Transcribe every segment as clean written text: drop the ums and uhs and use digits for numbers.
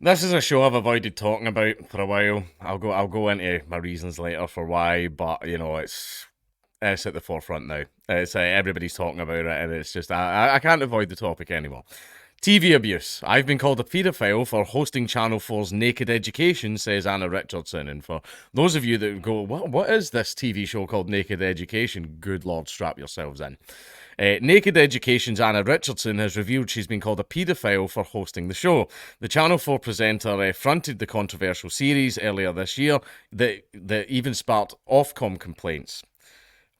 This is a show I've avoided talking about for a while. I'll go into my reasons later for why, but it's at the forefront now. It's everybody's talking about it, and it's just I can't avoid the topic anymore. TV abuse. I've been called a paedophile for hosting Channel 4's Naked Education, says Anna Richardson. And for those of you that go, what is this TV show called Naked Education? Good Lord, strap yourselves in. Naked Education's Anna Richardson has revealed she's been called a paedophile for hosting the show. The Channel 4 presenter fronted the controversial series earlier this year that even sparked Ofcom complaints.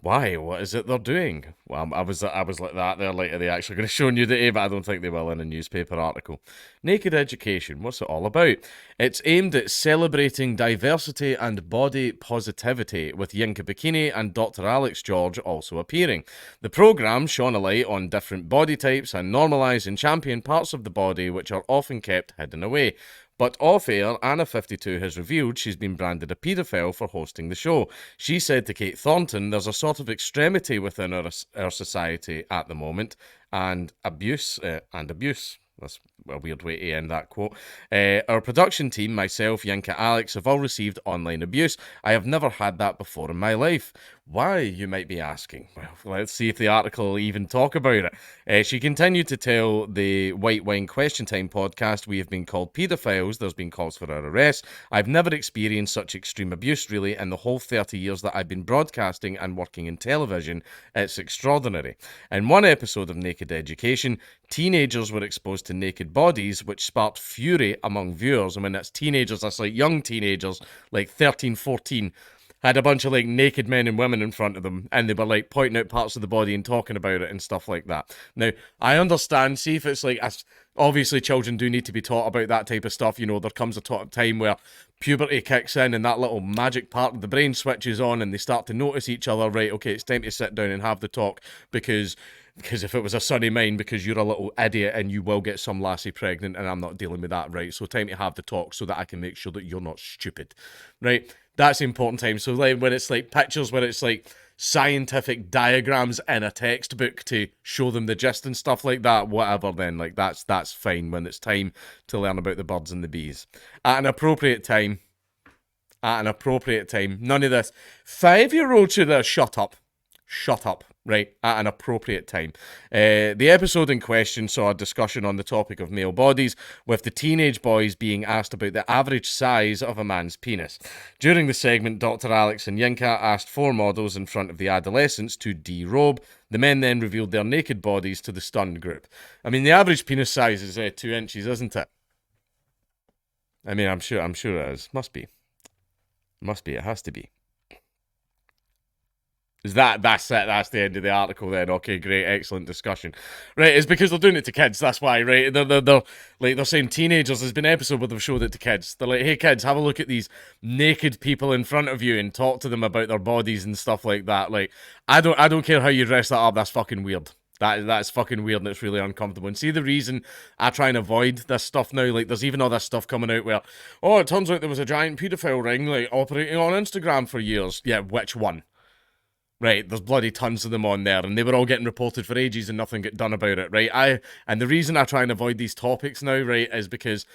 Why? What is it they're doing? Well, I was like that there. Like, are they actually going to show nudity? But I don't think they will in a newspaper article. Naked Education. What's it all about? It's aimed at celebrating diversity and body positivity, with Yinka Bikini and Dr. Alex George also appearing. The programme shone a light on different body types and normalise and champion parts of the body which are often kept hidden away. But off-air, Anna52 has revealed she's been branded a paedophile for hosting the show. She said to Kate Thornton, there's a sort of extremity within our society at the moment, and abuse. That's a weird way to end that quote. Our production team, myself, Yinka, Alex, have all received online abuse. I have never had that before in my life. Why, you might be asking? Well, let's see if the article will even talk about it. She continued to tell the White Wine Question Time podcast, we have been called paedophiles, there's been calls for our arrest. I've never experienced such extreme abuse, really, in the whole 30 years that I've been broadcasting and working in television. It's extraordinary. In one episode of Naked Education, teenagers were exposed to naked bodies, which sparked fury among viewers. And when that's teenagers, that's like young teenagers, like 13, 14, had a bunch of like naked men and women in front of them, and they were like pointing out parts of the body and talking about it and stuff like that. Now, I understand, see if it's like, obviously children do need to be taught about that type of stuff. You know, there comes a time where puberty kicks in and that little magic part of the brain switches on and they start to notice each other, right, okay, it's time to sit down and have the talk, because if it was a son of mine, because you're a little idiot and you will get some lassie pregnant and I'm not dealing with that, right? So time to have the talk so that I can make sure that you're not stupid, right? That's the important time. So like when it's like pictures, when it's like scientific diagrams in a textbook to show them the gist and stuff like that, whatever, then like that's fine when it's time to learn about the birds and the bees. At an appropriate time, none of this 5-year-old should have shut up, right, at an appropriate time. The episode in question saw a discussion on the topic of male bodies, with the teenage boys being asked about the average size of a man's penis. During the segment, Dr. Alex and Yinka asked 4 models in front of the adolescents to derobe. The men then revealed their naked bodies to the stunned group. I mean, the average penis size is 2 inches, isn't it? I mean, I'm sure it is. Must be. It has to be. Is that's it? That's the end of the article then. Okay, great, excellent discussion. Right, it's because they're doing it to kids, that's why, right? They're saying teenagers, there's been an episode where they've showed it to kids. They're like, hey kids, have a look at these naked people in front of you and talk to them about their bodies and stuff like that. Like, I don't care how you dress that up, that's fucking weird. That's fucking weird and it's really uncomfortable. And see the reason I try and avoid this stuff now, like there's even all this stuff coming out where, oh, it turns out there was a giant paedophile ring like operating on Instagram for years. Yeah, which one? Right, there's bloody tons of them on there, and they were all getting reported for ages and nothing got done about it, right? And the reason I try and avoid these topics now, right, is because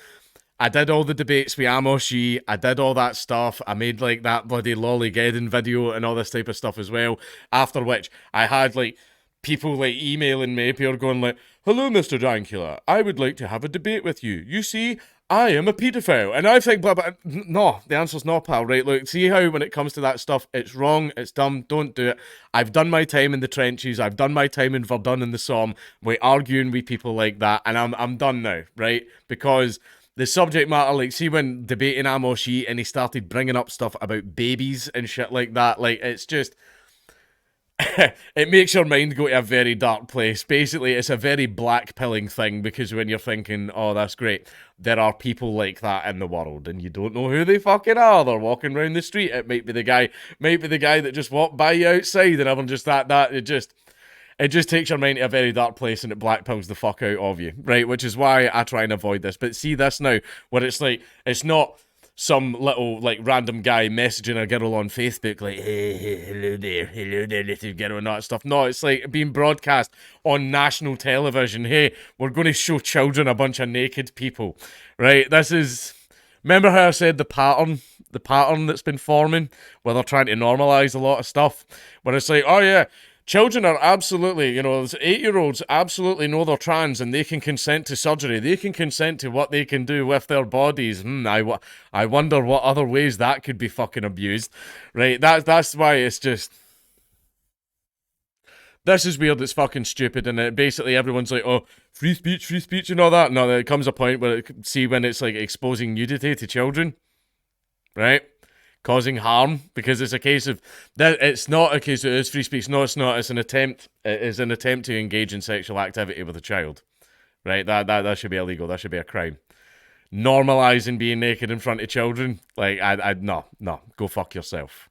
I did all the debates with Amoshi, I did all that stuff, I made like that bloody Lollygeddon video and all this type of stuff as well, after which I had like people like emailing me, people going like, hello Mr. Dankula, I would like to have a debate with you. You see, I am a paedophile. And I think, blah, blah, no, the answer's no, pal, right? Look, see how when it comes to that stuff, it's wrong, it's dumb, don't do it. I've done my time in the trenches, I've done my time in Verdun and the Somme, we're arguing with people like that, and I'm done now, right? Because the subject matter, like, see when debating Amoshi and he started bringing up stuff about babies and shit like that, like, it's just... it makes your mind go to a very dark place. Basically, it's a very black-pilling thing, because when you're thinking, oh, that's great, there are people like that in the world, and you don't know who they fucking are. They're walking around the street. It might be the guy that just walked by you outside, and everyone just it just takes your mind to a very dark place, and it blackpills the fuck out of you, right? Which is why I try and avoid this. But see this now, where it's like, it's not some little like random guy messaging a girl on Facebook like, hey, hello there, little girl, and all that stuff. No, it's like being broadcast on national television. Hey, we're going to show children a bunch of naked people, right? This is. Remember how I said the pattern that's been forming, where they're trying to normalize a lot of stuff, where it's like, oh yeah. Children are absolutely, 8-year-olds absolutely know they're trans and they can consent to surgery. They can consent to what they can do with their bodies. I wonder what other ways that could be fucking abused, right? That's why it's just... This is weird, it's fucking stupid, and basically everyone's like, oh, free speech and all that. No, there comes a point where, when it's like exposing nudity to children, right? Causing harm, because it's a case of that. It's not a case of it's free speech. No, it's not. It's an attempt. It is an attempt to engage in sexual activity with a child, right? That should be illegal. That should be a crime. Normalizing being naked in front of children, like no, go fuck yourself.